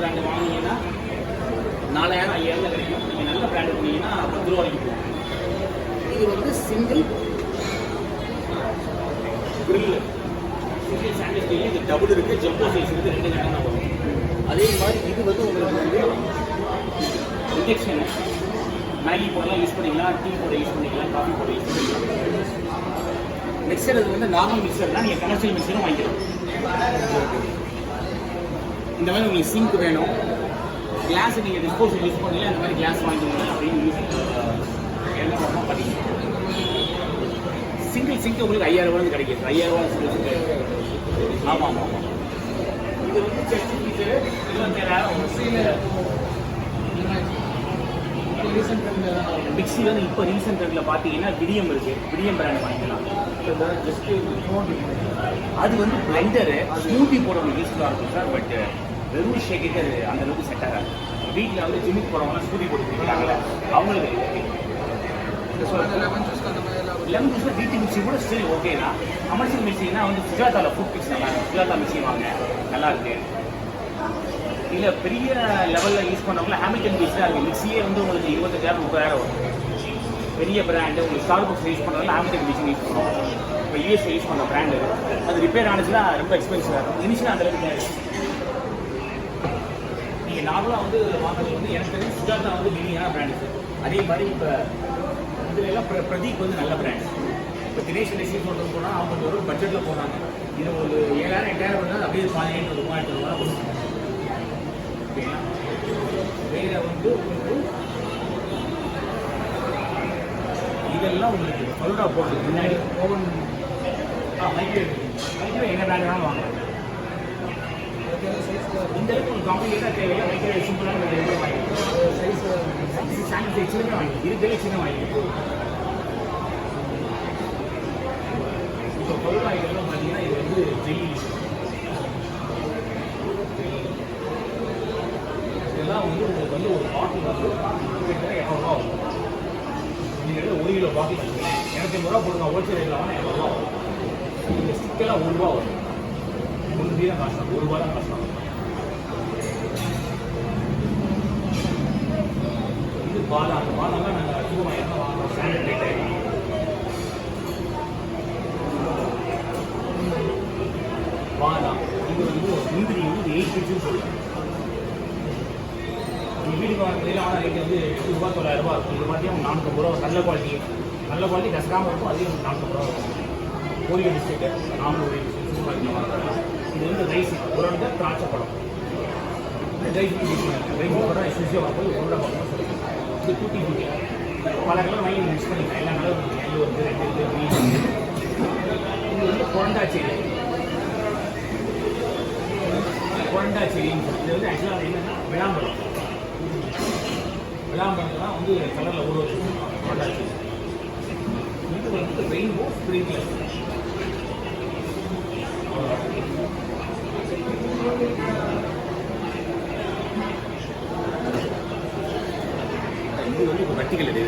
Brand வாங்கினீங்கன்னா 4000 5000 கிடைக்கும். நீங்கள் நல்ல பிராண்டு போனீங்கன்னா 10 ரூபா வரைக்கும் போகும். இது வந்து single grill, single sandwich grill. இது டபுள் இருக்குது, ஜம்போ சைஸ் இருக்குது, 2 கட்டம் தான் வரும். அதே மாதிரி இது வந்து உங்களுக்கு வந்து இன்ஜெக்ஷனு மேகி போடலாம் யூஸ் பண்ணிக்கலாம், டீ போட யூஸ் பண்ணிக்கலாம், காஃபி போட யூஸ் பண்ணிக்கலாம். மிக்சர் அது வந்து நார்மல் மிக்சர் தான், நீங்கள் கமர்ஷியல் மிக்சரும் வாங்கிக்கலாம். இந்த மாதிரி உங்களுக்கு சிங்க் வேணும், கிளாஸ் நீங்கள் டிஸ்போசல் யூஸ் பண்ணல, அந்த மாதிரி கிளாஸ் வாங்கிக்கோங்க அப்படின்னு யூஸ் என்ன பண்ணலாம் பண்ணிக்கலாம். சிங்கிள் சிங்க் உங்களுக்கு 5000 ரூபாய் கிடைக்கிது. 5000 ரூபாய் சிங்கிள் சிங்க். ஆமாம் ஆமாம் ஆமாம். இது வந்து செஸ்ட் ஃபீச்சரு 27000. மிக்ஸி வந்து இப்போ ரீசெண்ட் ட்ரெண்டில் பார்த்தீங்கன்னா விடியம் இருக்குது, விடியம் பிராண்ட் வாங்கிக்கலாம். அது வந்து பிளெண்டரு ஸ்மூத்தி போடுறவங்க யூஸ்ஃபுல்லாக இருக்கும் சார். பட் வெறும் ஷேக்கிட்டு அது அந்தளவுக்கு செட் ஆகாது. வீட்டில் வந்து ஜிம்முக்கு போகிறவங்களாம் ஸ்மூத்தி போட்டு குடிக்கிறாங்களே அவங்களுக்கு லெமன் ஜூஸில் வீட்டு மிக்சி கூட ஸ்டில் ஓகே தான். கமர்ஷியல் மிக்சினா வந்து சுஜாதாவில் ஃபுட் மிக்ஸ் நல்லா இருக்குது, சுஜாதா மிக்சி வாங்க நல்லாயிருக்கு. இல்லை பெரிய லெவலில் யூஸ் பண்ணவங்கள ஹாமில்டன் மிக்சி தான் இருக்குது. மிக்சியே வந்து உங்களுக்கு 25,000 30,000 வரும். பெரிய பிராண்டு உங்களுக்கு ஸ்டார் பாக்ஸ் யூஸ் பண்ணுறதுல ஹாமில்டன் மிக்சி யூஸ் பண்ணுவோம். இப்போ யூஎஸ் யூஸ் பண்ணுற பிராண்டு அது ரிப்பேர் ஆனிச்சுன்னா ரொம்ப எக்ஸ்பென்சிவாக இருக்கும். இனிஷியலாக அந்தளவுக்கு தேவை. நீங்கள் நார்மலாக வந்து வாங்குறது வந்து எனக்கு தெரிஞ்சு சுஜாதா வந்து லீடிங்கான பிராண்டு சார். அதே மாதிரி இப்போ இதில் எல்லாம் பிரதீப் வந்து நல்ல பிராண்ட். இப்போ தினேஷ் ரெசிவ் சொல்கிறது போனால் அவங்க ஒரு பட்ஜெட்டில் போனாங்க. இது ஒரு 7000 8000 வந்து அப்படியே 1500 3000 ரூபா கொடுப்பாங்க. ஓகேங்களா? வேறு வந்து உங்களுக்கு இதெல்லாம் உங்களுக்கு பரோட்டா போடுறதுக்கு முன்னாடி ஓவன் மைக்ரோவேவ் எங்கள் பிராண்ட் வேணாலும் வாங்கலாம். இந்த அளவுக்கு ஒரு காம்ப்ளிகேட்டாக தேவையில்லை. மைக்ரோவேவ் சிம்பிளான சைஸ் சாண்ட்விச் சின்ன வாங்கி இருக்கிறதே சின்ன வாங்கி. இப்போ பரோட்டா இதெல்லாம் பார்த்தீங்கன்னா இது வந்து ஜெல்லி, இதெல்லாம் வந்து உங்களுக்கு வந்து ஒரு பாட்டில் வந்து கிட்டத்தட்ட 200 ரூபா வரும். நீங்கள் 1 கிலோ பாட்டில் 250 ரூபா போடுங்க. ஹோல்சேல் ரேட்டில் வாங்க 200 ரூபா வரும். இந்த ஸ்டிக்கெல்லாம் 1 ரூபா வரும். 1 தான் காசு, 1 ரூபா தான் காசு. இது பாதாம், அந்த பாதாம்லாம் நாங்கள் அதிகமாக என்ன வாங்குறோம் ஸ்டாண்டர்ட் ரேட்டு. பாதாம் இது வந்து முந்திரி வந்து 8 பிட்ஸ்ன்னு சொல்லுவாங்க. நீங்கள் வீட்டுக்கு வாங்குறதுலாம் ஆனால் ரேட்டு வந்து 8 ரூபா 900 ரூபா இருக்கும். இது பார்த்தீங்கன்னா 450 ரூபா. நல்ல குவாலிட்டி கசக்காமல் இருக்கும். அதையும் 450 ரூபா இருக்கும். கோரியா பிஸ்கெட்டு 400 வாங்குறாங்க. இது வந்து ரைஸ் உருண்டை திராட்சை பழம். ரைஸ் படம் எஸ்எஸ்சியாக வாங்க போய் உருண்டை பழம் சொல்லுங்கள். இது டூட்டி டூட்டி பல கலர் வாங்கி மிக்ஸ் பண்ணிக்கலாம். எல்லாம் நல்லா இருக்கும். எல்லோ இருக்குது, ரெட் இருக்குது, க்ரீன் இருக்குது. இது வந்து கொரண்டா செடி. கொரண்டா செடின்னு சொல்லி இது வந்து ஆக்சுவலாக என்னென்னா விளாம்பரம். விளாம்பரம் தான் வந்து கலரில் ஊற வச்சு கொரண்டா செடி. இது வந்து ரெயின்போ ஸ்ப்ரிங்க்லர். இது வந்து இப்போ வெர்டிகல் இது